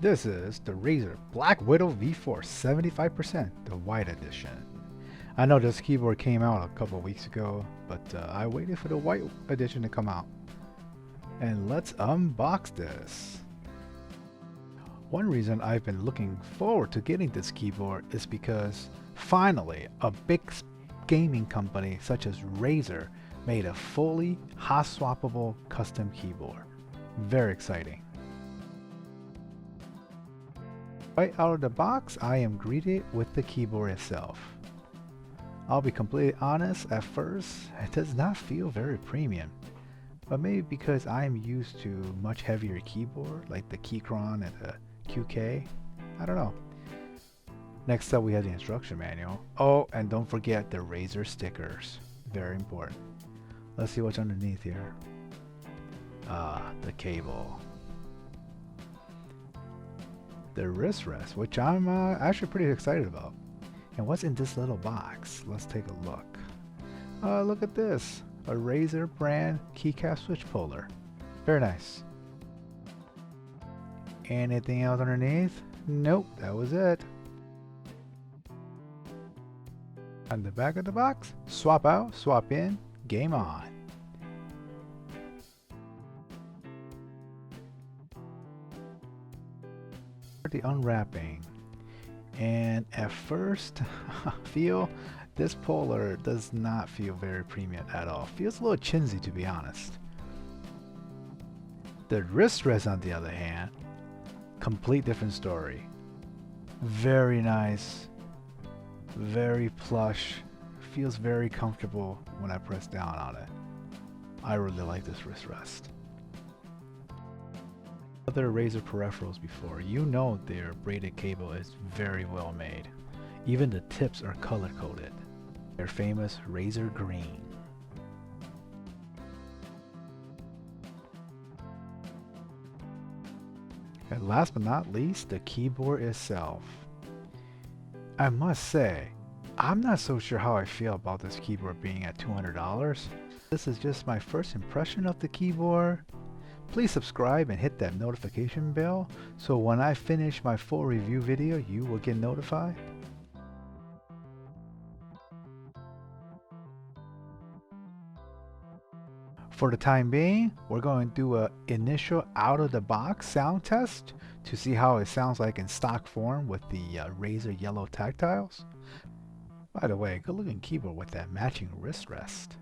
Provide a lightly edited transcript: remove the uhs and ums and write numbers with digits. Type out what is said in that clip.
This is the Razer Blackwidow V4 75%, the white edition. I know this keyboard came out a couple of weeks ago, but I waited for the white edition to come out. And let's unbox this. One reason I've been looking forward to getting this keyboard is because finally a big gaming company such as Razer made a fully hot-swappable custom keyboard. Very exciting. Right out of the box, I am greeted with the keyboard itself. I'll be completely honest, at first, it does not feel very premium. But maybe because I am used to much heavier keyboard, like the Keychron and the QK. I don't know. Next up, we have the instruction manual. Oh, and don't forget the Razer stickers. Very important. Let's see what's underneath here. The cable. The wrist rest, which I'm actually pretty excited about. And what's in this little box? Let's take a look. Look at this. A Razer brand keycap switch puller. Very nice. Anything else underneath? Nope, that was it. On the back of the box, swap out, swap in, game on. The unwrapping, and at first feel this puller does not feel very premium at all. Feels a little chintzy, to be honest. The wrist rest, on the other hand, complete different story. Very nice, very plush, feels very comfortable when I press down on it. I really like this wrist rest. Other Razer peripherals before, you know their braided cable is very well made. Even the tips are color coded. Their famous Razer green. And last but not least, the keyboard itself. I must say, I'm not so sure how I feel about this keyboard being at $200. This is just my first impression of the keyboard. Please subscribe and hit that notification bell so when I finish my full review video, you will get notified. For the time being, we're going to do an initial out-of-the-box sound test to see how it sounds like in stock form with the Razer yellow tactiles. By the way, good looking keyboard with that matching wrist rest.